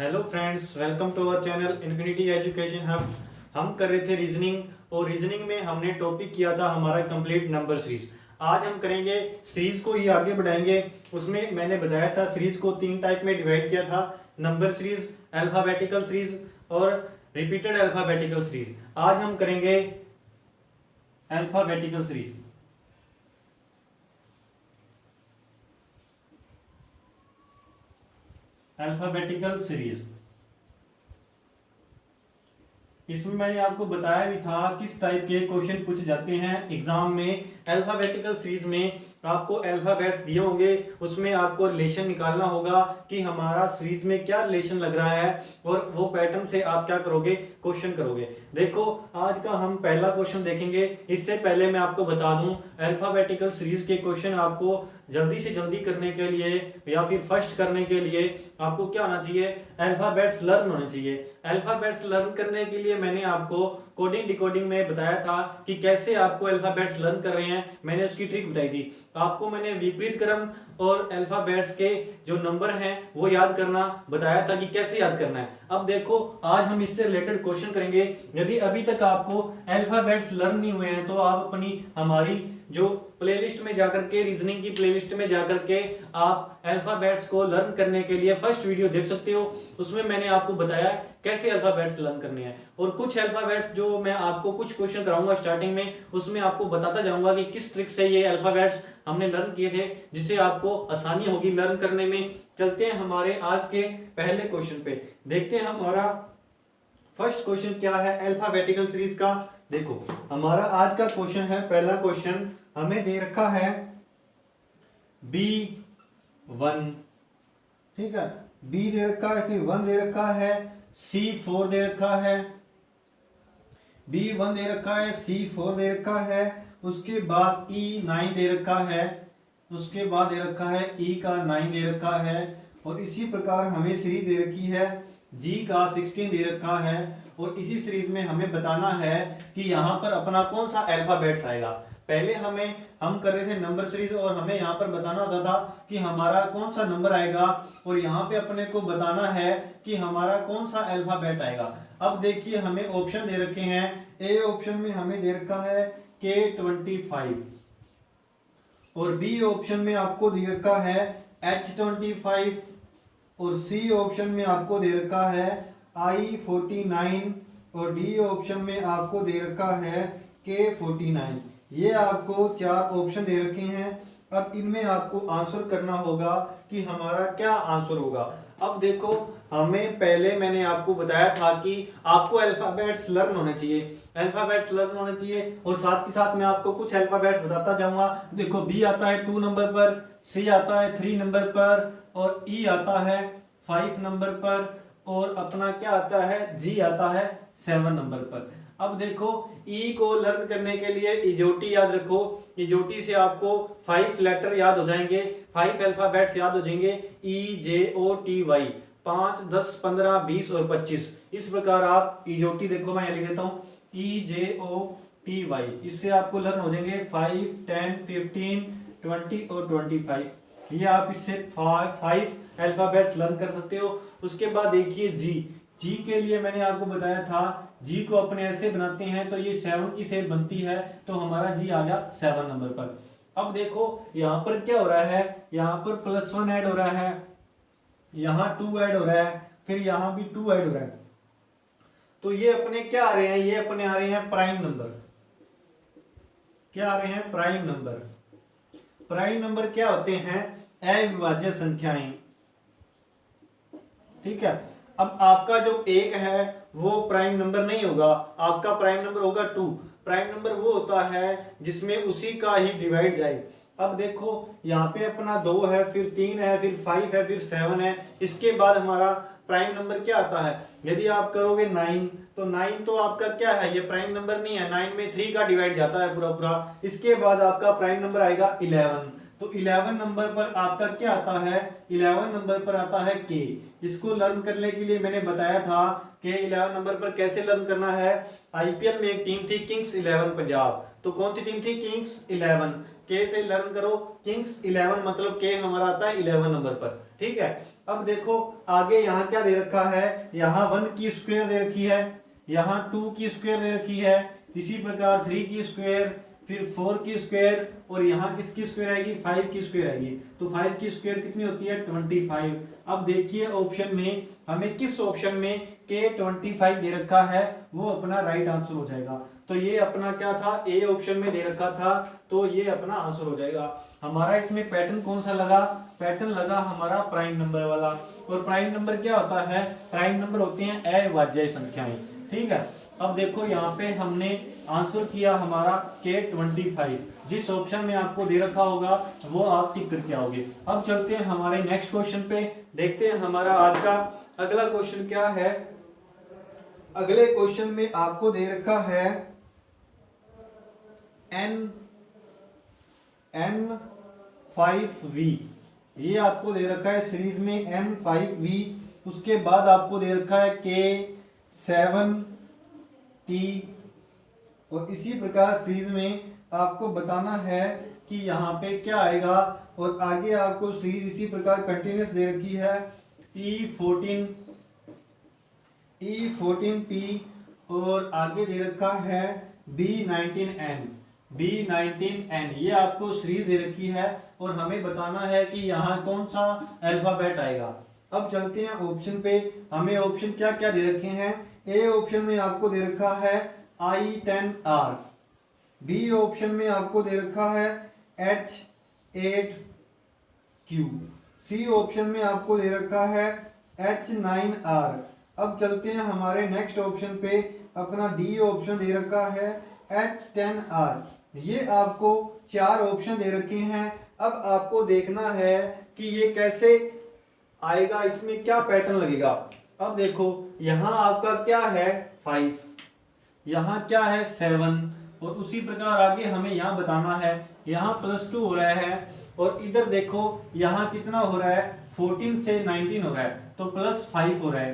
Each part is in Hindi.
Hello friends, welcome to our channel infinity education hub. हम कर रहे थे रीजनिंग और रीजनिंग में हमने टॉपिक किया था हमारा कंप्लीट नंबर सीरीज। आज हम करेंगे सीरीज को ही आगे बढ़ाएंगे। उसमें मैंने बताया था सीरीज को 3 टाइप में डिवाइड किया था, नंबर सीरीज, अल्फाबेटिकल सीरीज और रिपीटेड अल्फाबेटिकल सीरीज। आज हम करेंगे अल्फाबेटिकल सीरीज। अल्फाबेटिकल सीरीज इसमें मैंने आपको बताया भी था किस टाइप के क्वेश्चन पूछे जाते हैं एग्जाम में। अल्फाबेटिकल सीरीज में आपको अल्फाबेट्स दिए होंगे, उसमें आपको रिलेशन निकालना होगा कि हमारा सीरीज में क्या रिलेशन लग रहा है और वो पैटर्न से आप क्या करोगे, क्वेश्चन करोगे। देखो आज का हम पहला क्वेश्चन देखेंगे। इससे पहले मैं आपको बता दूं, अल्फाबेटिकल सीरीज के क्वेश्चन आपको जल्दी से जल्दी करने के लिए या फिर फर्स्ट करने के लिए आपको क्या होना चाहिए, अल्फाबेट्स लर्न होने चाहिए। अल्फाबेट्स लर्न करने के लिए मैंने आपको कोडिंग डिकोडिंग में बताया था कि कैसे आपको अल्फाबेट्स लर्न कर रहे हैं, मैंने उसकी ट्रिक बताई थी आपको। मैंने विपरीत क्रम और अल्फाबेट्स के जो नंबर हैं वो याद करना बताया था कि कैसे याद करना है। अब देखो आज हम इससे रिलेटेड क्वेश्चन करेंगे। यदि अभी तक आपको अल्फाबेट्स लर्न नहीं हुए हैं तो आप अपनी हमारी जो प्लेलिस्ट में जाकर के, रीजनिंग की प्लेलिस्ट में जाकर के आप अल्फाबेट्स को लर्न करने के लिए फर्स्ट वीडियो देख सकते हो। उसमें मैंने आपको बताया कैसे अल्फाबेट्स लर्न करने हैं और कुछ अल्फाबेट्स जो मैं आपको कुछ क्वेश्चन कराऊंगा स्टार्टिंग में, उसमें आपको बताता जाऊंगा कि किस ट्रिक से ये अल्फाबेट्स हमने लर्न किए थे, जिससे आपको आसानी होगी लर्न करने में। चलते हैं हमारे आज के पहले क्वेश्चन पे, देखते हैं हमारा फर्स्ट क्वेश्चन क्या है अल्फाबेटिकल सीरीज का। देखो हमारा आज का क्वेश्चन है, पहला क्वेश्चन हमें दे रखा है B1, ठीक है, B दे रखा है, फिर 1 दे रखा है, C4 दे रखा है, B1 दे रखा है, C4 दे रखा है, उसके बाद E9 दे रखा है, उसके बाद दे रखा है E का 9 दे रखा है, और इसी प्रकार हमें सीरीज दे रखी है G का 16 दे रखा है। और इसी सीरीज में हमें बताना है कि यहाँ पर अपना कौन सा अल्फाबेट्स आएगा। पहले हम कर रहे थे नंबर सीरीज और हमें यहाँ पर बताना होता था कि हमारा कौन सा नंबर आएगा, और यहाँ पे अपने को बताना है कि हमारा कौन सा अल्फाबेट आएगा। अब देखिए हमें ऑप्शन दे रखे हैं, ए ऑप्शन में हमें दे रखा है K25 और बी ऑप्शन में आपको दे रखा है H25 और सी ऑप्शन में आपको दे रखा है I49 और डी ऑप्शन में आपको दे रखा है K49। ये आपको 4 ऑप्शन दे रखे हैं। अब इनमें आपको आंसर करना होगा कि हमारा क्या आंसर होगा। अब देखो हमें पहले मैंने आपको बताया था कि आपको अल्फाबेट्स लर्न होने चाहिए, अल्फाबेट्स लर्न होने चाहिए, और साथ के साथ मैं आपको कुछ अल्फाबेट्स बताता जाऊंगा। देखो बी आता है 2 नंबर पर, सी आता है 3 नंबर पर, और ई आता है 5 नंबर पर, और अपना क्या आता है, जी आता है 7 नंबर पर। अब देखो ई को लर्न करने के लिए इजोटी याद रखो, इजोटी से आपको 5 लेटर याद हो जाएंगे, 5 अल्फाबेट्स याद हो जाएंगे, EJOTY, 5, 10, 15, 20 और 25। इस प्रकार आप इजोटी देखो, मैं यहाँ लिख देता हूँ EJOTY, इससे आपको लर्न हो जाएंगे 5, 10, 15, 20 और 25। ये आप इससे 5 अल्फाबेट्स लर्न कर सकते हो। उसके बाद देखिए जी के लिए मैंने आपको बताया था, जी को अपने ऐसे बनाते हैं तो ये 7 की शेप बनती है, तो हमारा जी आ गया 7 नंबर पर। अब देखो यहाँ पर क्या हो रहा है, यहाँ पर +1 ऐड हो रहा है, यहाँ 2 ऐड हो रहा है, फिर यहाँ भी 2 ऐड हो रहा है, तो ये अपने क्या आ रहे हैं, ये अपने आ रहे हैं प्राइम नंबर। क्या आ रहे हैं, प्राइम नंबर। प्राइम नंबर क्या होते हैं, अविभाज्य संख्याएं, ठीक है। अब आपका जो 1 है वो प्राइम नंबर नहीं होगा, आपका प्राइम नंबर होगा 2। प्राइम नंबर वो होता है जिसमें उसी का ही डिवाइड जाए। अब देखो यहाँ पे अपना 2 है, फिर 3 है, फिर 5 है, फिर 7 है, इसके बाद हमारा प्राइम नंबर क्या आता है। यदि आप करोगे 9, तो 9 तो आपका क्या है, ये प्राइम नंबर नहीं है, 9 में 3 का डिवाइड जाता है पूरा पूरा। इसके बाद आपका प्राइम नंबर आएगा 11, तो 11 नंबर पर आपका क्या आता है, 11 नंबर पर आता है के। इसको लर्न करने के लिए मैंने बताया था कि 11 नंबर पर कैसे लर्न करना है। आईपीएल में एक टीम थी किंग्स 11 पंजाब, तो कौन सी टीम थी? किंग्स 11। के से लर्न करो, किंग्स 11 मतलब के हमारा आता है 11 नंबर पर, ठीक है। अब देखो आगे यहाँ क्या दे रखा है, यहाँ 1 की स्क्वायर दे रखी है, यहाँ 2 की स्क्वायर दे रखी है, इसी प्रकार 3 की स्क्वायर, फिर 4 की स्क्वायर, और यहाँ किसकी स्क्वायर आएगी? 5 की स्क्वायर आएगी। तो 5 की स्क्वायर कितनी होती है? 25। अब देखिए ऑप्शन में हमें किस ऑप्शन में के 25 दे रखा है, वो अपना राइट आंसर हो जाएगा। तो ये अपना क्या था? ए ऑप्शन में दे रखा था, तो ये अपना आंसर हो जाएगा। हमारा इसमें पैटर्न कौन सा लगा? पैटर्न लगा हमारा प्राइम नंबर वाला। और प्राइम नंबर क्या होता है? प्राइम नंबर होते हैं अभाज्य संख्याएं, ठीक है। अब देखो यहाँ पे हमने आंसर किया हमारा K25, जिस ऑप्शन में आपको दे रखा होगा वो आप टिक करके आओगे। अब चलते हैं हमारे नेक्स्ट क्वेश्चन पे, देखते हैं हमारा आज का अगला क्वेश्चन क्या है। अगले क्वेश्चन में आपको दे रखा है N5V, ये आपको दे रखा है सीरीज में N5V। उसके बाद आपको दे रखा है K7T, और इसी प्रकार सीरीज में आपको बताना है कि यहाँ पे क्या आएगा, और आगे आपको सीरीज इसी प्रकार कंटिन्यूस दे रखी है E14P, और आगे दे रखा है B19N। ये आपको सीरीज दे रखी है, और हमें बताना है कि यहाँ कौन सा अल्फाबेट आएगा। अब चलते हैं ऑप्शन पे, हमें ऑप्शन क्या क्या दे रखे हैं। ए ऑप्शन में आपको दे रखा है I10R, बी ऑप्शन में आपको दे रखा है H8Q, सी ऑप्शन में आपको दे रखा है H9R। अब चलते हैं हमारे नेक्स्ट ऑप्शन पे, अपना डी ऑप्शन दे रखा है H10R। ये आपको 4 ऑप्शन दे रखे हैं। अब आपको देखना है कि ये कैसे आएगा, इसमें क्या पैटर्न लगेगा। अब देखो यहाँ आपका क्या है 5, यहाँ क्या है 7, और उसी प्रकार आगे हमें यहाँ बताना है, यहाँ +2 हो रहा है, और इधर देखो यहाँ कितना हो रहा है 14 से 19 हो रहा है, तो +5 हो रहा है,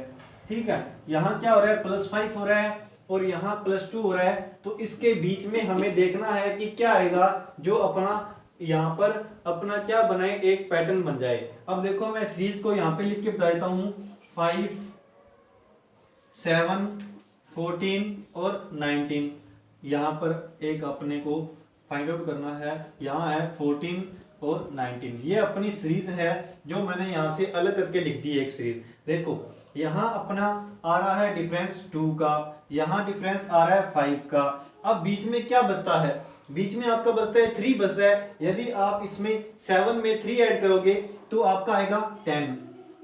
ठीक है। यहाँ क्या हो रहा है +5 हो रहा है, और यहाँ +2 हो रहा है। तो इसके बीच में हमें देखना है कि क्या आएगा जो अपना यहाँ पर अपना क्या बनाए, एक पैटर्न बन जाए। अब देखो मैं सीरीज को यहाँ पे लिख के बता देता हूँ, 5, 7, 14 और 19। यहाँ पर एक अपने को फाइंड आउट करना है, यहाँ है 14 और 19। ये अपनी सीरीज है जो मैंने यहाँ से अलग करके लिख दी है एक सीरीज। देखो यहाँ अपना आ रहा है डिफरेंस 2 का, यहाँ डिफरेंस आ रहा है 5 का। अब बीच में क्या बचता है? बीच में आपका बचता है 3 बचता है। यदि आप इसमें 7 में 3 ऐड करोगे तो आपका आएगा 10,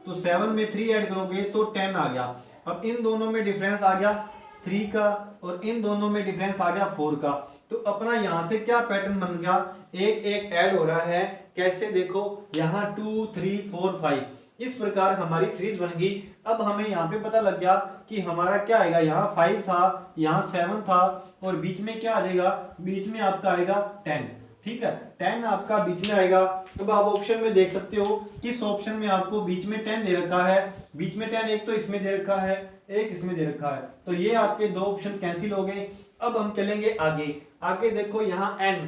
तो 7 में 3 ऐड करोगे तो 10 आ गया। अब इन दोनों में डिफरेंस आ गया 3 का, और इन दोनों में डिफरेंस आ गया 4 का। तो अपना यहाँ से क्या पैटर्न बन गया, एक एक ऐड हो रहा है। कैसे? देखो यहाँ 2, 3, 4, 5, इस प्रकार हमारी सीरीज बन गई। अब हमें यहाँ पे पता लग गया कि हमारा क्या आएगा, यहाँ 5 था, यहाँ 7 था, और बीच में क्या आ जाएगा, बीच में आपका आएगा 10, ठीक है। 10 आपका बीच में आएगा। अब आप ऑप्शन में देख सकते हो किस ऑप्शन में आपको बीच में 10 दे रखा है। बीच में 10 एक तो इसमें दे रखा है, एक इसमें दे रखा है, तो ये आपके 2 ऑप्शन कैंसिल हो गए। अब हम चलेंगे आगे। आगे देखो यहाँ n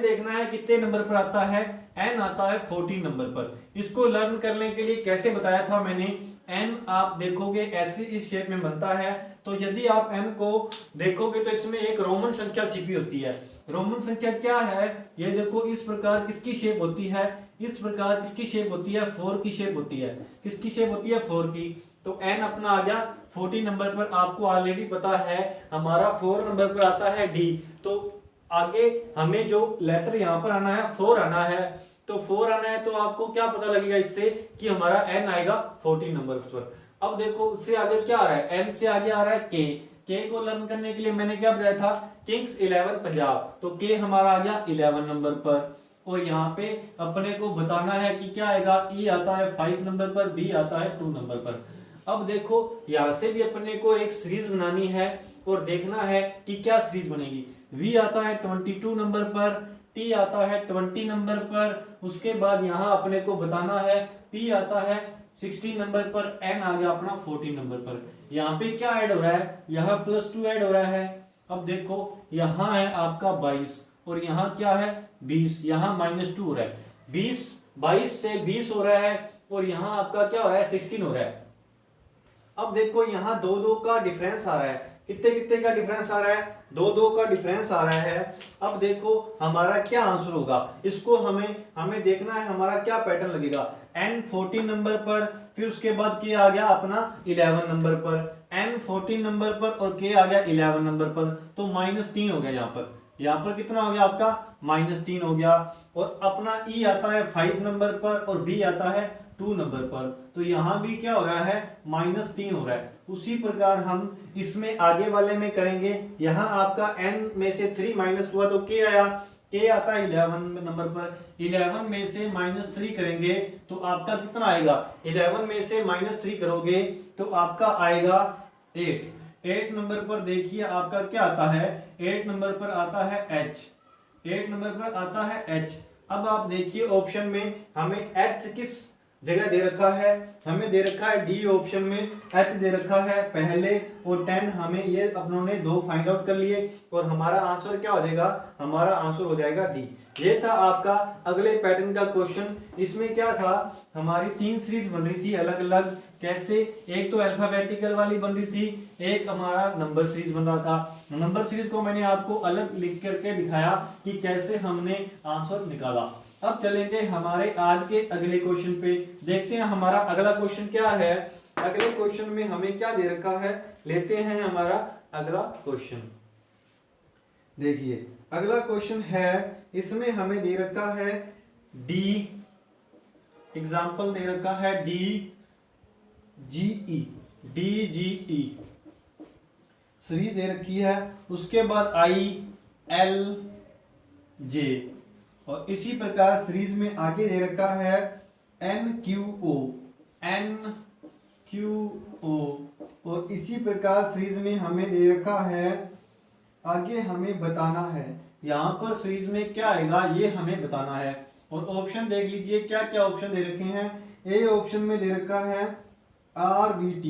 देखना है कितने नंबर पर आता है, n आता है 14 नंबर पर। इसको लर्न करने के लिए कैसे बताया था मैंने, n आप देखोगे ऐसे इस शेप में बनता है। तो यदि आप n को देखोगे तो इसमें एक रोमन संख्या छिपी होती है। रोमन संख्या क्या है, ये देखो इस प्रकार किसकी शेप होती है, इस प्रकार किसकी शेप होती है, 4 की शेप होती है। किसकी शेप होती है, 4 की। तो n अपना आ गया 14 नंबर पर। आपको ऑलरेडी पता है हमारा 4 नंबर पर आता है d, तो आगे हमें जो लेटर यहाँ पर आना है 4 आना है। तो 4 आना है, तो आपको क्या पता लगेगा इससे कि हमारा n आएगा 14 नंबर पर। अब देखो उससे आगे क्या आ रहा है, n से आगे आ रहा है k को लर्न करने के लिए मैंने क्या बताया था, किंग्स 11 पंजाब, तो k हमारा आ गया 11 नंबर पर। और यहाँ पे अपने को बताना है कि क्या आएगा, e आता है 5 नंबर पर, b आता है 2 नंबर पर। अब देखो यहाँ से भी अपने को एक सीरीज बनानी है और देखना है कि क्या सीरीज बनेगी। v आता है 22 नंबर पर, t आता है 20 नंबर पर, उसके बाद यहाँ अपने को बताना है p आता है 16 नंबर पर, n आ गया अपना 14 नंबर पर। यहाँ पे क्या ऐड हो रहा है, यहाँ +2 ऐड हो रहा है। अब देखो यहाँ है आपका 22 और यहाँ क्या है 20, यहाँ -2 हो रहा है, 22 से 20 हो रहा है और यहाँ आपका क्या हो रहा है 16 हो रहा है। अब देखो यहाँ 2 का डिफरेंस आ रहा है, कितने कितने का डिफरेंस आ रहा है, 2 का डिफरेंस आ रहा है। अब देखो हमारा क्या आंसर होगा, इसको हमें देखना है हमारा क्या पैटर्न लगेगा। n 14 नंबर पर, फिर उसके बाद k आ गया अपना 11 नंबर पर, n 14 नंबर पर और k आ गया 11 नंबर पर, तो -3 हो गया। यहाँ पर कितना हो गया आपका -3 हो गया। और अपना e आता है 5 नंबर पर और b आता है 2 नंबर पर, तो यहाँ भी क्या हो रहा है -3 हो रहा है। उसी प्रकार हम इसमें आगे वाले में करेंगे। यहाँ आपका n में से 3 माइनस हुआ तो k आया, k आता है 11 नंबर पर, 11 में से -3 करेंगे तो आपका कितना आएगा, 11 में से -3 करोगे तो आपका आएगा 8 नंबर पर। देखिए आपका क्या आता है, 8 नंबर पर आता है h, 8 नंबर पर आता है h। अब आप देखिए ऑप्शन में हमें h किस जगह दे रखा है, हमें दे रखा है डी ऑप्शन में h दे रखा है पहले, और 10 हमें ये अपनों ने 2 फाइंड आउट कर लिए और हमारा आंसर क्या हो जाएगा, हमारा आंसर हो जाएगा डी। ये था आपका अगले पैटर्न का क्वेश्चन। इसमें क्या था, हमारी 3 सीरीज बन रही थी अलग अलग। कैसे, एक तो अल्फाबेटिकल वाली बन रही थी, एक हमारा नंबर सीरीज बन रहा था। नंबर सीरीज को मैंने आपको अलग लिख करके दिखाया कि कैसे हमने आंसर निकाला। अब चलेंगे हमारे आज के अगले क्वेश्चन पे, देखते हैं हमारा अगला क्वेश्चन क्या है। अगले क्वेश्चन में हमें क्या दे रखा है, लेते हैं हमारा अगला क्वेश्चन। देखिए अगला क्वेश्चन है, इसमें हमें दे रखा है डी, एग्जाम्पल दे रखा है DGE सीरीज दे रखी है। उसके बाद ILJ और इसी प्रकार सीरीज में आगे दे रखा है NQO और इसी प्रकार सीरीज में हमें दे रखा है, आगे हमें बताना है यहाँ पर सीरीज में क्या आएगा ये हमें बताना है। और ऑप्शन देख लीजिए क्या क्या ऑप्शन दे रखे हैं। ए ऑप्शन में दे रखा है RVT,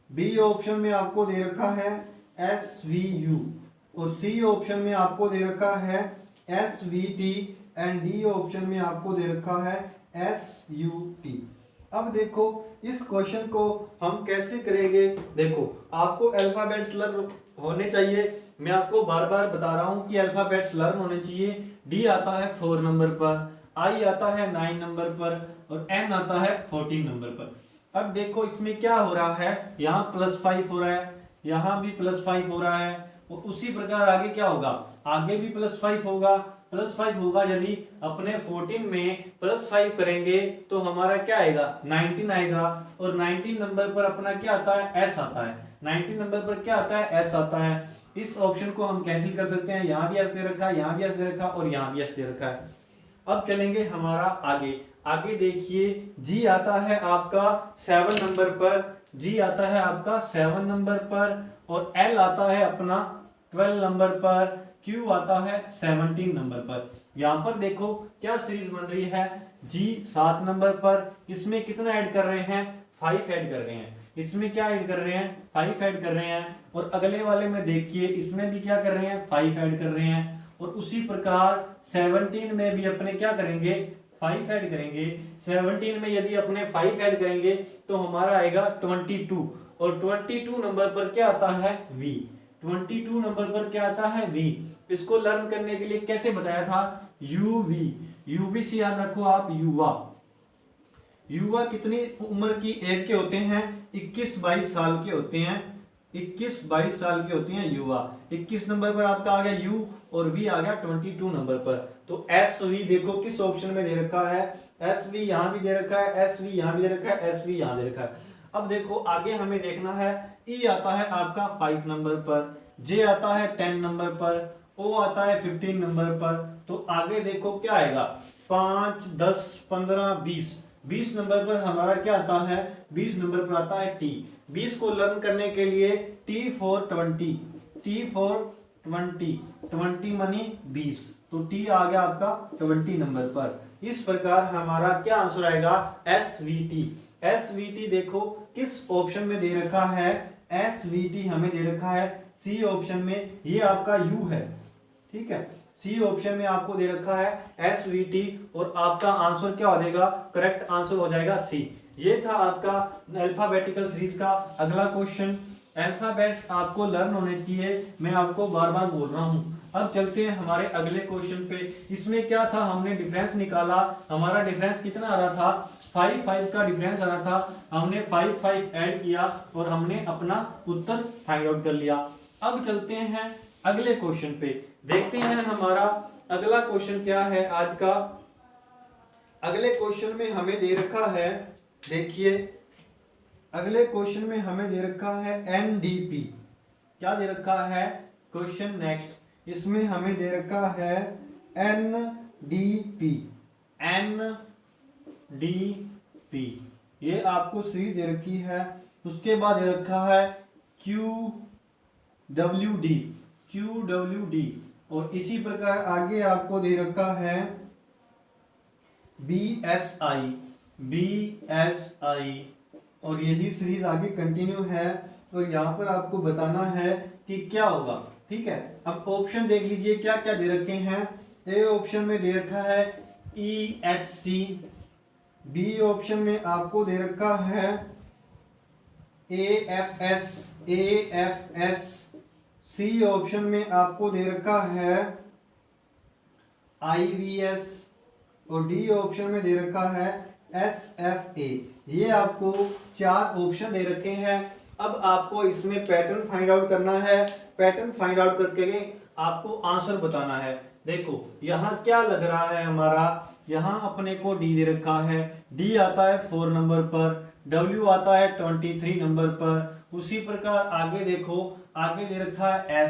बी ऑप्शन में आपको दे रखा है SVU और सी ऑप्शन में आपको दे रखा है SVT एंड डी ऑप्शन में आपको दे रखा है SUT। अब देखो इस क्वेश्चन को हम कैसे करेंगे। देखो आपको अल्फाबेट्स लर्न होने चाहिए, मैं आपको बार बार बता रहा हूं कि अल्फाबेट्स लर्न होने चाहिए। डी आता है 4 नंबर पर, आई आता है 9 नंबर पर और एन आता है 14 नंबर पर। अब देखो इसमें क्या हो रहा है, यहाँ +5 हो रहा है, यहाँ भी +5 हो रहा है और उसी प्रकार आगे क्या होगा, आगे भी +5 होगा, +5 होगा। यदि अपने 14 में +5 करेंगे तो हमारा क्या आएगा 19 आएगा और 19 नंबर पर अपना क्या आता है S आता है, 19 नंबर पर क्या आता है S आता है। इस ऑप्शन को हम कैंसिल कर सकते हैं, यहाँ भी S दे रखा है, यहाँ भी S दे रखा है और यहाँ भी S दे रखा है। अब चलेंगे हमारा आगे देखिए G आता है आपका 7 नंबर पर, G आता है आपका 7 नंबर पर और L आता है अपना 12 नंबर पर, Q आता है 17 नंबर पर। यहाँ पर देखो क्या सीरीज बन रही है, G 7 नंबर पर, इसमें कितना ऐड कर रहे हैं 5 ऐड कर रहे हैं, इसमें क्या ऐड कर रहे हैं 5 ऐड कर रहे हैं और अगले वाले में देखिए इसमें भी क्या कर रहे हैं 5 ऐड कर रहे हैं और उसी प्रकार 17 में भी अपने क्या करेंगे 5 ऐड करेंगे। 17 में यदि अपने 5 ऐड करेंगे तो हमारा आएगा 22 और 22 नंबर पर क्या आता है V, 22 नंबर पर क्या आता है V। इसको लर्न करने के लिए कैसे बताया था UV से याद रखो आप, युवा कितनी उम्र की एज के होते हैं 21-22 साल के होते हैं, 21-22 साल के होते हैं युवा। 21 नंबर पर आपका आ गया U और V आ गया 22 नंबर पर। तो SV देखो किस ऑप्शन में दे रखा है, SV यहाँ भी दे रखा है, SV यहाँ भी दे रखा है, SV यहाँ दे रखा है। अब देखो आगे हमें देखना है, E आता है आपका 5 नंबर पर, J आता है 10 नंबर पर, O आता है 15 नंबर पर। तो आगे देखो क्या आएगा 5, 10, 15, 20 नंबर पर हमारा क्या आता है, 20 नंबर पर आता है T। 20 को लर्न करने के लिए T for 20, 20 मनी 20, तो T आ गया आपका 20 नंबर पर। इस प्रकार हमारा क्या आंसर आएगा SVT। SVT देखो किस ऑप्शन में दे रखा है, SVT हमें दे रखा है सी ऑप्शन में, ये आपका U है, ठीक है। सी ऑप्शन में आपको दे रखा है SVT और आपका आंसर क्या हो जाएगा, करेक्ट आंसर हो जाएगा सी। ये था आपका अल्फाबेटिकल सीरीज का अगला क्वेश्चन। अल्फाबेट्स आपको लर्न होने चाहिए, मैं आपको बार बार बोल रहा हूँ। अब चलते हैं हमारे अगले क्वेश्चन पे। इसमें क्या था, हमने डिफरेंस निकाला, हमारा डिफरेंस कितना आ रहा था, 5 का डिफरेंस आ रहा था। हमने 5 ऐड किया और हमने अपना उत्तर फाइंड आउट कर लिया। अब चलते हैं अगले क्वेश्चन पे, देखते हैं हमारा अगला क्वेश्चन क्या है आज का। अगले क्वेश्चन में हमें दे रखा है, देखिए अगले क्वेश्चन में हमें दे रखा है NDP। क्या दे रखा है क्वेश्चन नेक्स्ट, इसमें हमें दे रखा है NDP। NDP ये आपको सीरीज दे रखी है। उसके बाद दे रखा है QWD और इसी प्रकार आगे आपको दे रखा है BSI और यही सीरीज आगे कंटिन्यू है। और यहाँ पर आपको बताना है कि क्या होगा, ठीक है। अब ऑप्शन देख लीजिए क्या क्या दे रखे हैं। ए ऑप्शन में दे रखा है EHC, बी ऑप्शन में आपको दे रखा है AFS, सी ऑप्शन में आपको दे रखा है IVS और डी ऑप्शन में दे रखा है SFA। ये आपको 4 ऑप्शन दे रखे हैं। अब आपको इसमें पैटर्न फाइंड आउट करना है। पैटर्न फाइंड आउट करके आपको आंसर बताना है। देखो यहाँ क्या लग रहा है हमारा, यहाँ अपने को डी दे रखा है, डी आता है 4 नंबर पर, डब्ल्यू आता है 23 नंबर पर। उसी प्रकार आगे देखो, आगे दे रखा है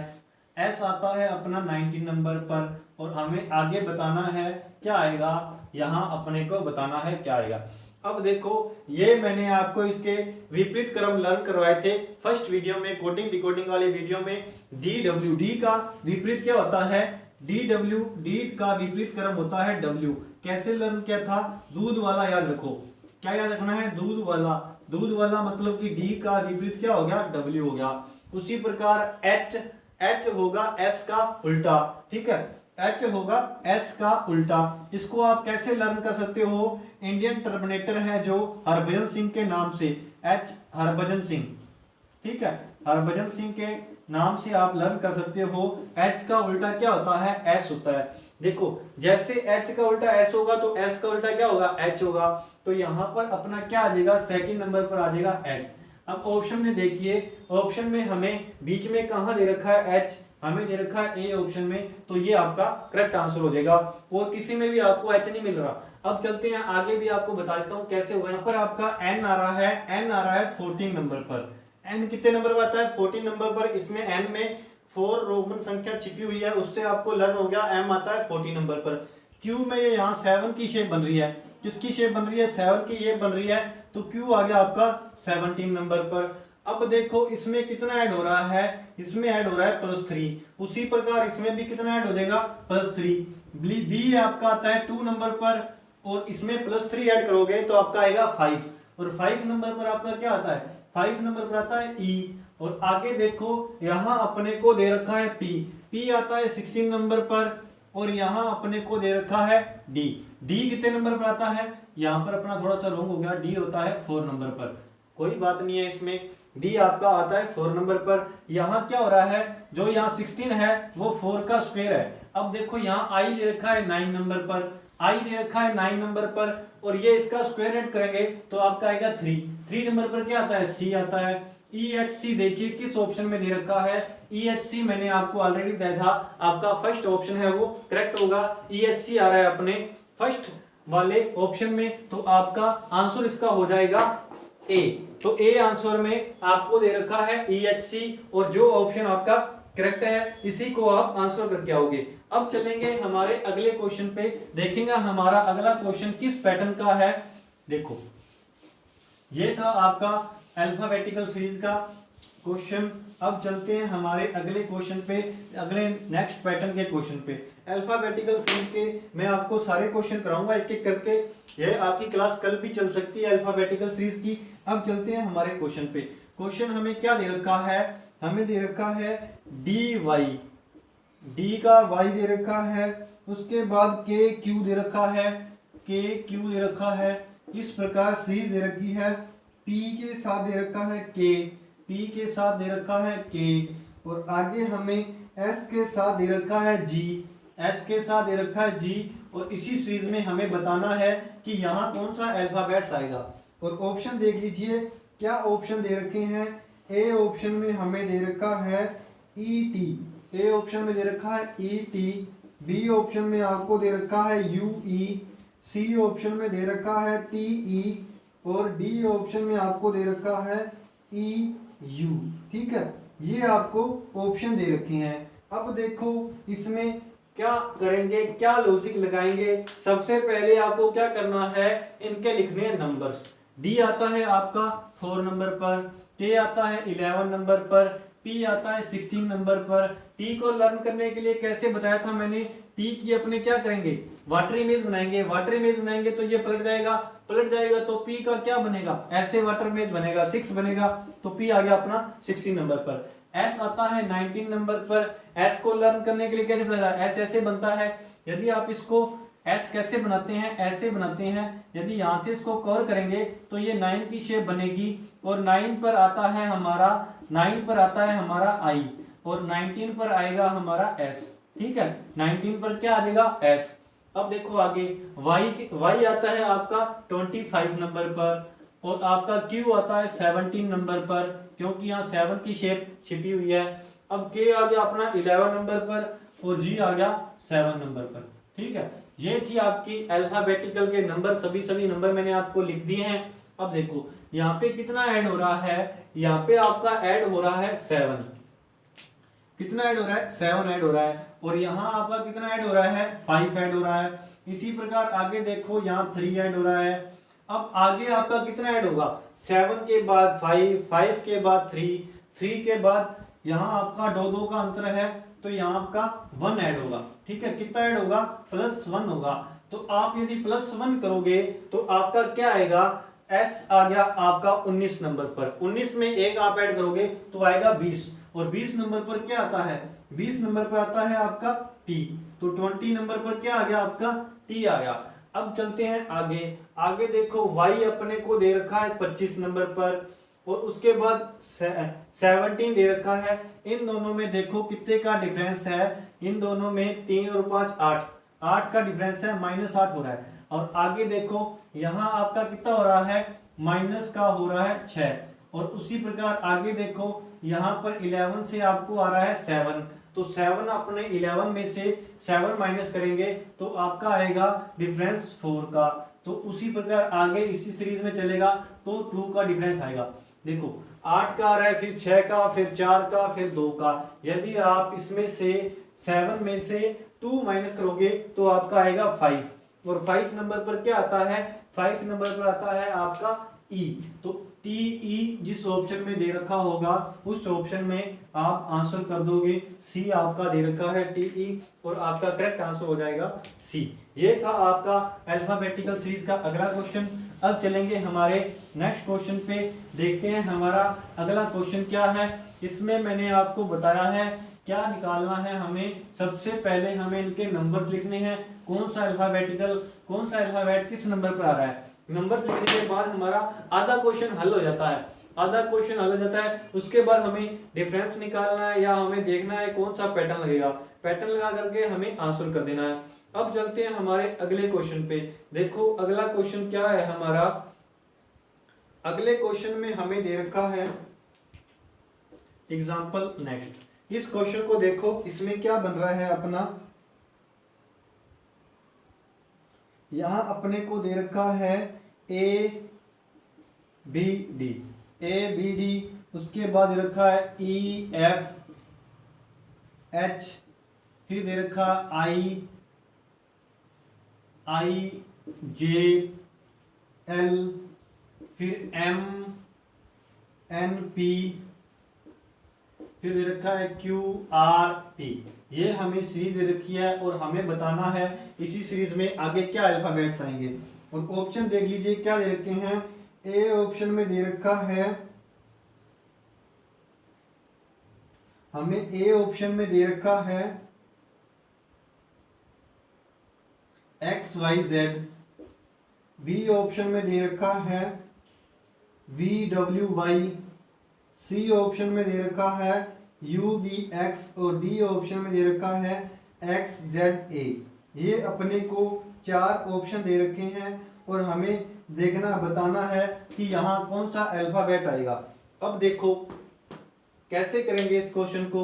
एस आता है अपना 19 नंबर पर। और हमें आगे बताना है क्या आएगा, यहाँ अपने को बताना है क्या आएगा। अब देखो ये मैंने आपको इसके विपरीत क्रम लर्न करवाए थे फर्स्ट वीडियो में, कोडिंग डिकोडिंग वाले वीडियो में। डी का विपरीत क्या होता है, डी का विपरीत क्रम होता है डब्ल्यू। कैसे लर्न किया था, दूध वाला याद रखो। क्या याद रखना है, दूध वाला मतलब कि डी का विपरीत क्या हो गया, डब्ल्यू हो गया। उसी प्रकार एच होगा एस का उल्टा, ठीक है, एच होगा एस का उल्टा। इसको आप कैसे लर्न कर सकते हो, इंडियन टर्मिनेटर है जो हरभजन सिंह के नाम से, एच हरभजन सिंह, ठीक है, हरभजन सिंह के नाम से आप लर्न कर सकते हो। एच का उल्टा क्या होता है, एस होता है। देखो जैसे एच का उल्टा एस होगा तो एस का उल्टा क्या होगा, एच होगा। तो यहाँ पर अपना क्या आ जाएगा, सेकंड नंबर पर आ जाएगा एच। अब ऑप्शन में देखिए, ऑप्शन में हमें बीच में कहाँ दे रखा है, एच हमें दे रखा है ए ऑप्शन में, तो ये आपका करेक्ट आंसर हो जाएगा। और किसी में भी आपको एच नहीं मिल रहा। अब चलते हैं आगे, भी आपको बता देता हूँ कैसे होगा। यहाँ पर आपका एन आ रहा है 14 नंबर पर। एन कितने नंबर पर आता है, 14 नंबर पर। इसमें एन में 4 रोमन संख्या छिपी हुई है, उससे आपको लर्न हो गया, एम आता है 14 नंबर पर। क्यू में ये यहाँ 7 की शेप बन रही है, किसकी शेप बन रही है, 7 की ये बन रही है, तो क्यू आ गया आपका 17 नंबर पर। अब देखो इसमें कितना ऐड हो रहा है, इसमें ऐड हो रहा है +3। उसी प्रकार इसमें भी कितना ऐड हो जाएगा, +3। बी आपका आता है 2 नंबर पर और इसमें +3 ऐड करोगे तो आपका आएगा 5। और 5 नंबर पर आपका क्या आता है, 5 नंबर पर आता है ई। और आगे देखो यहाँ अपने को दे रखा है पी आता है 16 नंबर पर। और यहाँ अपने को दे रखा है डी कितने नंबर पर आता है, यहाँ पर अपना थोड़ा सा रॉन्ग हो गया, डी होता है 4 नंबर पर। कोई बात नहीं है, इसमें डी आपका आता है 4 नंबर पर। यहाँ क्या हो रहा है, जो यहाँ 16 है वो 4 का स्क्वायर है। अब देखो यहाँ आई दे रखा है 9 नंबर पर, आई दे रखा है 9 नंबर पर, और ये इसका स्क्वायर ऐड करेंगे तो आपका आएगा 3 नंबर पर क्या आता है, सी आता है। EHC देखिए किस ऑप्शन में दे रखा है, EHC मैंने आपको ऑलरेडी बताया था, आपका फर्स्ट ऑप्शन है वो करेक्ट होगा। EHC आ रहा है अपने फर्स्ट वाले ऑप्शन में, तो आपका आंसर इसका हो जाएगा ए। तो ए आंसर में आपको दे रखा है EHC, और जो ऑप्शन आपका करेक्ट है इसी को आप आंसर करके आओगे। अब चलेंगे हमारे अगले क्वेश्चन पे, देखेंगे हमारा अगला क्वेश्चन किस पैटर्न का है। देखो ये था आपका अल्फाबेटिकल सीरीज का क्वेश्चन। अब चलते हैं हमारे अगले क्वेश्चन पे, अगले नेक्स्ट पैटर्न के क्वेश्चन पे। अल्फाबेटिकल सीरीज के मैं आपको सारे क्वेश्चन कराऊंगा एक एक करके, यह आपकी क्लास कल भी चल सकती है अल्फाबेटिकल सीरीज की। अब चलते हैं हमारे क्वेश्चन पे। क्वेश्चन हमें क्या दे रखा है, हमें दे रखा है डी वाई, डी का वाई दे रखा है, उसके बाद के क्यू दे रखा है, के क्यू दे रखा है। इस प्रकार सीरीज दे रखी है, पी के साथ दे रखा है के, पी के साथ दे रखा है के, और आगे हमें एस के साथ दे रखा है जी, एस के साथ दे रखा है जी। और इसी सीरीज में हमें बताना है कि यहाँ कौन सा अल्फाबेट्स आएगा। और ऑप्शन देख लीजिए क्या ऑप्शन दे रखे हैं। ए ऑप्शन में हमें दे रखा है ई टी, ए ऑप्शन में दे रखा है ई टी, बी ऑप्शन में आपको दे रखा है यू ई, सी ऑप्शन में दे रखा है टी ई, और डी ऑप्शन में आपको दे रखा है ई यू। ठीक है, ये आपको ऑप्शन दे रखे हैं। अब देखो इसमें क्या करेंगे, क्या लॉजिक लगाएंगे। सबसे पहले आपको क्या करना है, इनके लिखने हैं नंबर्स। डी आता है आपका 4 नंबर पर, के आता है 11 नंबर पर, पी आता है 16 नंबर पर। पी को लर्न करने के लिए कैसे बताया था मैंने, पी की अपने क्या करेंगे, वाटर इमेज बनाएंगे। वाटर इमेज बनाएंगे तो ये पलट जाएगा, पलट जाएगा तो पी का क्या बनेगा, ऐसे वाटर इमेज बनेगा, 6 बनेगा, तो पी आ गया अपना 16 नंबर पर। एस आता है 19 नंबर पर। एस को लर्न करने के लिए कैसे बनाया, एस ऐसे बनता है। यदि आप इसको एस कैसे बनाते हैं, ऐसे बनाते हैं। यदि यहाँ से इसको कवर करेंगे तो ये 9 की शेप बनेगी, और 9 पर आता है हमारा, 9 पर आता है हमारा आई, और 19 पर आएगा हमारा एस। ठीक है, 19 पर क्या आ जाएगा, एस। अब देखो आगे वाई आता है आपका 25 नंबर पर, और आपका क्यू आता है 17 नंबर पर, क्योंकि यहाँ 7 की शेप छिपी हुई है। अब के आ गया अपना 11 नंबर पर, और जी आ गया 7 नंबर पर। ठीक है, ये थी आपकी अल्फाबेटिकल के नंबर, सभी नंबर मैंने आपको लिख दिए हैं। अब देखो यहाँ पे कितना ऐड हो रहा है, यहाँ पे आपका ऐड हो रहा है 7, कितना ऐड हो रहा है, 7 ऐड हो रहा है। और यहाँ आपका कितना ऐड हो रहा है, 5 ऐड हो रहा है। इसी प्रकार आगे देखो यहाँ 3 ऐड हो रहा है। अब आगे आपका कितना ऐड होगा, 7 के बाद 5, 5 के बाद 3, 3 के बाद यहाँ आपका 2 का अंतर है, तो यहाँ आपका 1 ऐड होगा। ठीक है, कितना ऐड होगा, +1 होगा। तो आप यदि +1 करोगे तो आपका क्या आएगा, एस आ गया आपका 19 नंबर पर। 19 में एक आप ऐड करोगे तो आएगा 20, और 20 नंबर पर क्या आता है, 20 नंबर पर आता है आपका टी, तो 20 नंबर पर क्या आ गया आपका, टी आ गया। अब चलते हैं आगे। आगे देखो y अपने को दे रखा है 25 नंबर पर, और उसके बाद 17 दे रखा है। इन दोनों में देखो कितने का डिफरेंस है, इन दोनों में 3 और 5 8, 8 का डिफरेंस है, -8 हो रहा है। और आगे देखो यहाँ आपका कितना हो रहा है, माइनस का हो रहा है 6। और उसी प्रकार आगे देखो यहाँ पर 11 से आपको आ रहा है 7, तो 7 अपने 11 में से 7 माइनस करेंगे तो आपका आएगा डिफरेंस 4 का। तो उसी प्रकार आगे इसी सीरीज में चलेगा तो 2 का डिफरेंस आएगा। देखो 8 का आ रहा है, फिर 6 का, फिर 4 का, फिर 2 का। यदि आप इसमें से 7 में से 2 माइनस करोगे तो आपका आएगा 5, और 5 नंबर पर क्या आता है, 5 नंबर पर आता है आपका ई। तो टी ई जिस ऑप्शन में दे रखा होगा उस ऑप्शन में आप आंसर कर दोगे। सी आपका दे रखा है टी ई, और आपका करेक्ट आंसर हो जाएगा सी। ये था आपका अल्फाबेटिकल सीरीज का अगला क्वेश्चन। अब चलेंगे हमारे नेक्स्ट क्वेश्चन पे, देखते हैं हमारा अगला क्वेश्चन क्या है। इसमें मैंने आपको बताया है क्या निकालना है हमें। सबसे पहले हमें इनके नंबर्स लिखने हैं, कौन सा अल्फाबेटिकल, कौन सा अल्फाबेट किस नंबर पर आ रहा है। नंबर्स लिखने के बाद हमारा आधा क्वेश्चन हल हो जाता है, आधा क्वेश्चन हल हो जाता है। उसके बाद हमें डिफरेंस निकालना है, या हमें देखना है कौन सा पैटर्न लगेगा, पैटर्न लगा करके हमें आंसर कर देना है। अब चलते हैं हमारे अगले क्वेश्चन पे। देखो अगला क्वेश्चन क्या है हमारा, अगले क्वेश्चन में हमें दे रखा है एग्जाम्पल नेक्स्ट। इस क्वेश्चन को देखो, इसमें क्या बन रहा है अपना, यहां अपने को दे रखा है A B D, A B D, उसके बाद दे रखा है ई एफ एच, फिर दे रखा आई जे एल, फिर एम एन पी, फिर दे रखा है क्यू आर टी। ये हमें सीरीज दे रखी है और हमें बताना है इसी सीरीज में आगे क्या अल्फाबेट्स आएंगे। और ऑप्शन देख लीजिए क्या दे रखे हैं। ए ऑप्शन में दे रखा है हमें ए ऑप्शन में दे रखा है X Y Z, B option में दे रखा है V W Y, C option में दे रखा है यू वी एक्स और डी ऑप्शन में दे रखा है एक्स जेड ए। ये अपने को 4 ऑप्शन दे रखे हैं और हमें देखना बताना है कि यहाँ कौन सा अल्फाबेट आएगा। अब देखो कैसे करेंगे इस क्वेश्चन को।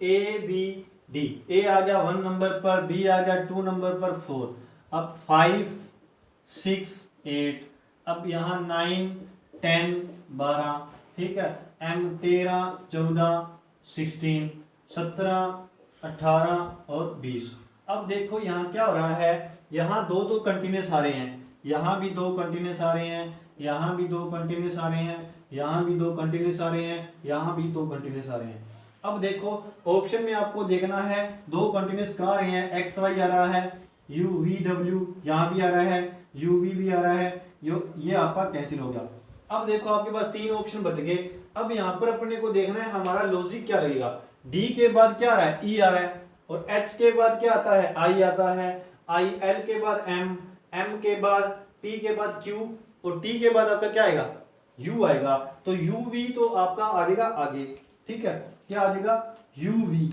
ए बी डी, ए आ गया 1 नंबर पर, बी आ गया 2 नंबर पर, 4, अब 5 6 8, अब यहाँ 9 10 12, ठीक है, एम 13 14 16 17 18 और 20। अब देखो यहाँ क्या हो रहा है, यहाँ दो कंटिन्यूस आ रहे हैं, यहाँ भी 2 कंटिन्यूस आ रहे हैं, यहाँ भी 2 कंटिन्यूस आ रहे हैं, यहाँ भी 2 कंटिन्यूस आ रहे हैं, यहाँ भी 2 कंटिन्यूस आ रहे हैं। अब देखो ऑप्शन में आपको देखना है 2 कंटिन्यूस कहाँ आ रहे हैं, एक्स वाई आ रहा है, यू वी डब्ल्यू यहाँ भी आ रहा है, यू वी भी आ रहा है, ये आपका कैंसिल हो गया। अब देखो आपके पास 3 ऑप्शन बच गए। अब यहाँ पर अपने को देखना है हमारा लॉजिक क्या लगेगा। डी के बाद क्या आ रहा है, ई आ रहा है, और एच के बाद क्या आता है, आई आता है, आई, एल के बाद एम, एम के बाद पी के बाद क्यू, और टी के बाद आपका क्या आएगा, यू आएगा। तो यू वी तो आपका आ जाएगा आगे, ठीक है, क्या आ जाएगा, यू वी,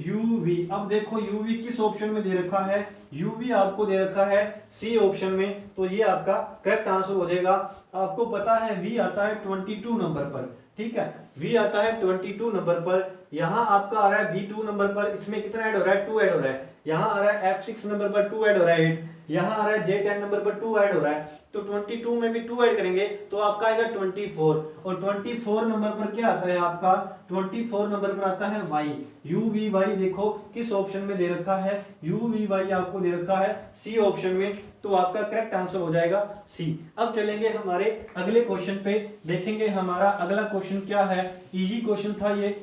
यू वी। अब देखो यू वी किस ऑप्शन में दे रखा है, यू वी आपको दे रखा है सी ऑप्शन में, तो ये आपका करेक्ट आंसर हो जाएगा। आपको पता है वी आता है 22 नंबर पर, ठीक है, वी आता है 22 नंबर पर। यहाँ आपका आ रहा है V2 नंबर पर, इसमें कितना ऐड हो रहा है, 2 ऐड हो रहा है। यहाँ आ रहा है F6 नंबर पर 2 ऐड हो रहा है 8, यहाँ आ रहा है J10 नंबर पर 2 ऐड हो रहा है, तो 22 में भी 2 ऐड करेंगे तो आपका आएगा 24, और 24 नंबर पर क्या आता है आपका, 24 नंबर पर आता है Y, U V Y। देखो किस ऑप्शन में दे रखा है, U V Y आपको दे रखा है C ऑप्शन में, तो आपका करेक्ट आंसर हो जाएगा C। अब चलेंगे हमारे अगले क्वेश्चन पे, देखेंगे हमारा अगला क्वेश्चन क्या है। इजी क्वेश्चन था ये।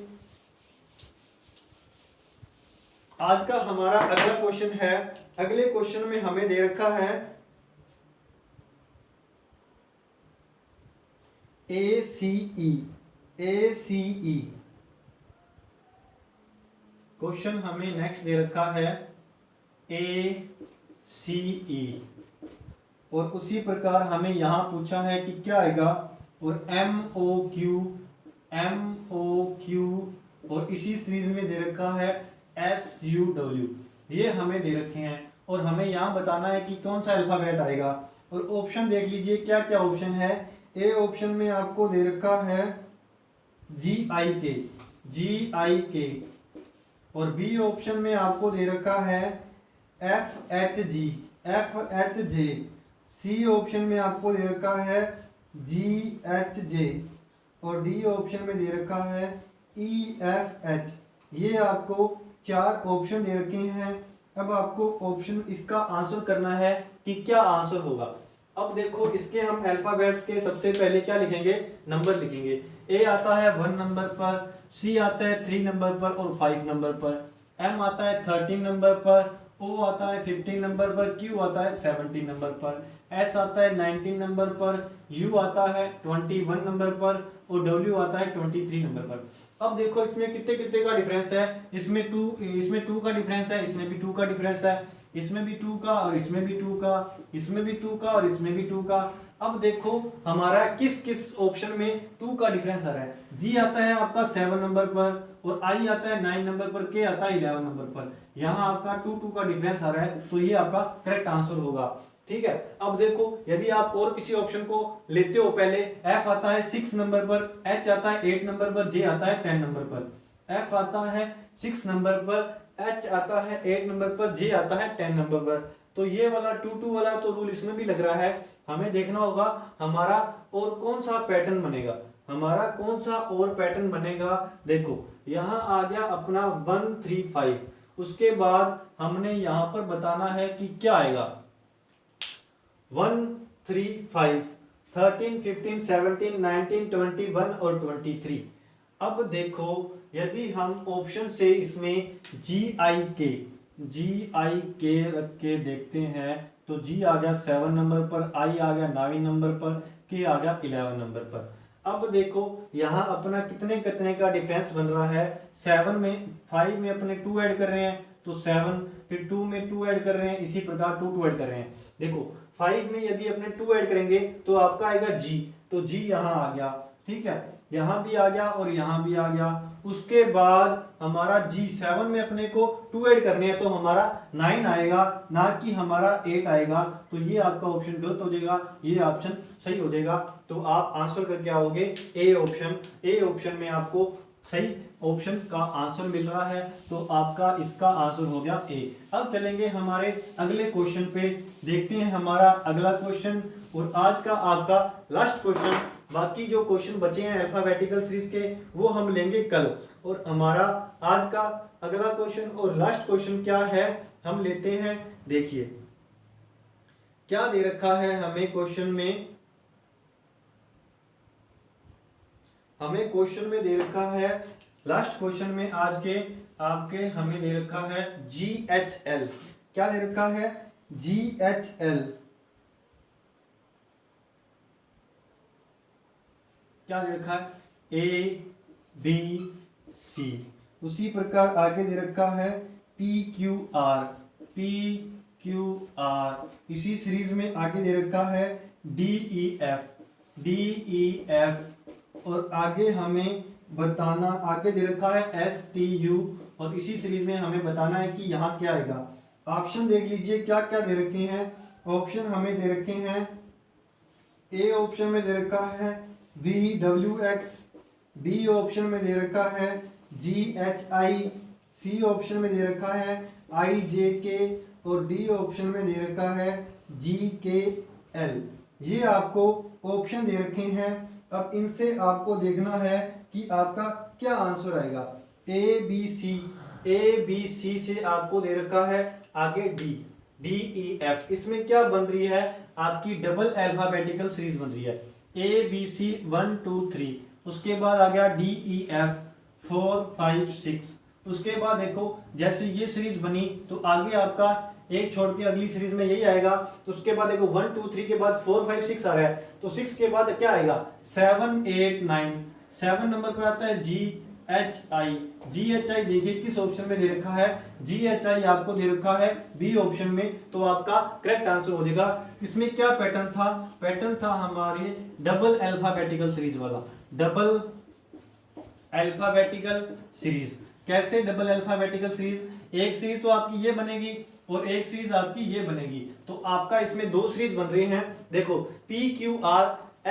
आज का हमारा अगला क्वेश्चन है, अगले क्वेश्चन में हमें दे रखा है ACE, ACE क्वेश्चन हमें नेक्स्ट दे रखा है ACE, और उसी प्रकार हमें यहां पूछा है कि क्या आएगा, और MOQ, MOQ, और इसी सीरीज में दे रखा है SUW, ये हमें दे रखे हैं, और हमें यहाँ बताना है कि कौन सा अल्फाबेट आएगा। और ऑप्शन देख लीजिए क्या क्या ऑप्शन है। ए ऑप्शन में आपको दे रखा है GIK, GIK, और बी ऑप्शन में आपको दे रखा है FHG, FHJ, सी ऑप्शन में आपको दे रखा है GHJ, और डी ऑप्शन में दे रखा है EFH। ये आपको 4 ऑप्शन दे रखे हैं। अब आपको ऑप्शन इसका आंसर करना है कि क्या आंसर होगा। अब देखो इसके हम अल्फाबेट्स के सबसे पहले क्या लिखेंगे, नंबर लिखेंगे। ए आता है 1 नंबर पर, सी आता है 3 नंबर पर और 5 नंबर पर, एम आता है 13 नंबर पर, ओ आता है 15 नंबर पर, क्यू आता है 17 नंबर पर, एस आता है 19 नंबर पर, यू आता है 21 नंबर पर, और डब्ल्यू आता है 23 नंबर पर। अब देखो इसमें कितने कितने का डिफरेंस है, इसमें 2 का डिफरेंस है, इसमें भी 2 का डिफरेंस है, इसमें भी 2 का, और इसमें भी 2 का, इसमें भी 2 का, और इसमें भी 2 का। अब देखो हमारा किस किस ऑप्शन में 2 का डिफरेंस आ रहा है। जी आता है आपका 7 नंबर पर, और आई आता है 9 नंबर पर, के आता है 11 नंबर पर। यहाँ आपका 2 का डिफरेंस आ रहा है, तो ये आपका करेक्ट आंसर होगा, ठीक है। अब देखो यदि आप और किसी ऑप्शन को लेते हो, पहले एफ आता है 6 नंबर पर, एच आता है 8 नंबर पर, जे आता है 10 नंबर पर। एफ आता है 6 नंबर पर, एच आता है 8 नंबर पर, जे आता है 10 नंबर पर। तो ये वाला 2 वाला तो रूल इसमें भी लग रहा है। हमें देखना होगा हमारा और कौन सा पैटर्न बनेगा, हमारा कौन सा और पैटर्न बनेगा। देखो यहाँ आ गया अपना 1 3 5, उसके बाद हमने यहाँ पर बताना है कि क्या आएगा। 1 3 5, 13 15 17 19 21 और 23। अब देखो यदि हम ऑप्शन से इसमें GIK रख के देखते हैं, तो G आ गया 7 नंबर पर, I आ गया 9 नंबर पर, K आ गया 11 नंबर पर। अब देखो यहाँ अपना कितने कितने का डिफरेंस बन रहा है। 7 में 5 में अपने 2 ऐड कर रहे हैं तो 7, फिर 2 में 2 ऐड कर रहे हैं, इसी प्रकार 2 ऐड कर रहे हैं। देखो 5 में यदि अपने 2 ऐड करेंगे तो आपका आएगा जी, तो जी यहाँ आ गया, ठीक है, यहाँ भी आ गया और यहाँ भी आ गया। उसके बाद हमारा जी 7 में अपने को 2 ऐड करने हैं तो हमारा 9 आएगा, ना कि हमारा 8 आएगा। तो ये आपका ऑप्शन गलत हो जाएगा, ये ऑप्शन सही हो जाएगा। तो आप आंसर करके आओगे ए ऑप्शन। ए ऑप्शन में आपको सही ऑप्शन का आंसर मिल रहा है, तो आपका इसका आंसर हो गया ए। अब चलेंगे हमारे अगले क्वेश्चन पे, देखते हैं हमारा अगला क्वेश्चन और आज का आपका लास्ट क्वेश्चन। बाकी जो क्वेश्चन बचे हैं अल्फाबेटिकल सीरीज के वो हम लेंगे कल। और हमारा आज का अगला क्वेश्चन और लास्ट क्वेश्चन क्या है हम लेते हैं। देखिए क्या दे रखा है हमें क्वेश्चन में, हमें क्वेश्चन में दे रखा है, लास्ट क्वेश्चन में आज के आपके हमें दे रखा है GHL। क्या दे रखा है? GHL। क्या दे रखा है? ABC। उसी प्रकार आगे दे रखा है PQR। इसी सीरीज में आगे दे रखा है DEF। और आगे हमें बताना, आगे दे रखा है STU। और इसी सीरीज में हमें बताना है कि यहाँ क्या आएगा। ऑप्शन देख लीजिए क्या क्या दे रखे हैं। ऑप्शन हमें दे रखे हैं, ए ऑप्शन में दे रखा है VWX, बी ऑप्शन में दे रखा है GHI, सी ऑप्शन में दे रखा है IJK और डी ऑप्शन में दे रखा है GKL। ये आपको ऑप्शन दे रखे हैं। अब इनसे आपको देखना है कि आपका क्या आंसर आएगा। ए बी सी से आपको दे रखा है आगे DEF। इसमें क्या बन रही है? आपकी डबल अल्फाबेटिकल सीरीज बन रही है। ABC 1 2 3, उसके बाद आ गया DEF 4 5 6। उसके बाद देखो जैसे ये सीरीज बनी तो आगे आपका एक छोड़ के अगली सीरीज में यही आएगा। तो उसके बाद देखो 1 2 3 के बाद 4 5 6 आ रहा है, तो 6 के बाद क्या आएगा? 7 8 9। 7 नंबर पर आता है GHI। देखिए किस ऑप्शन में दे रखा है? GHI आपको दे रखा है बी ऑप्शन में, तो आपका करेक्ट आंसर हो जाएगा। इसमें क्या पैटर्न था? पैटर्न था हमारे डबल अल्फाबेटिकल सीरीज वाला। डबल अल्फाबेटिकल सीरीज कैसे? डबल अल्फाबेटिकल सीरीज, एक सीरीज तो आपकी ये बनेगी और एक सीरीज आपकी ये बनेगी, तो आपका इसमें दो सीरीज बन रही हैं। देखो PQR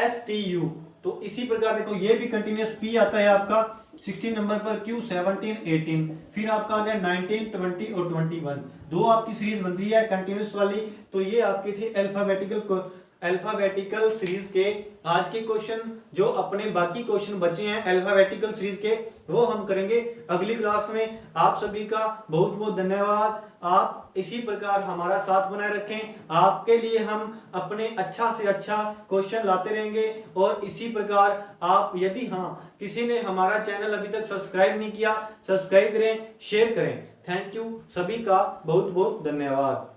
STU, तो इसी प्रकार देखो ये भी कंटिन्यूस P आता है आपका 16 नंबर पर, Q 17 18, फिर आपका आ गया 19 20 और 21। दो आपकी सीरीज बन रही है कंटिन्यूस वाली। तो ये आपकी थी अल्फाबेटिकल सीरीज के आज के क्वेश्चन। जो अपने बाकी क्वेश्चन बचे हैं अल्फाबेटिकल सीरीज के वो हम करेंगे अगली क्लास में। आप सभी का बहुत बहुत धन्यवाद। आप इसी प्रकार हमारा साथ बनाए रखें, आपके लिए हम अपने अच्छा से अच्छा क्वेश्चन लाते रहेंगे। और इसी प्रकार आप यदि किसी ने हमारा चैनल अभी तक सब्सक्राइब नहीं किया, सब्सक्राइब करें, शेयर करें। थैंक यू, सभी का बहुत बहुत धन्यवाद।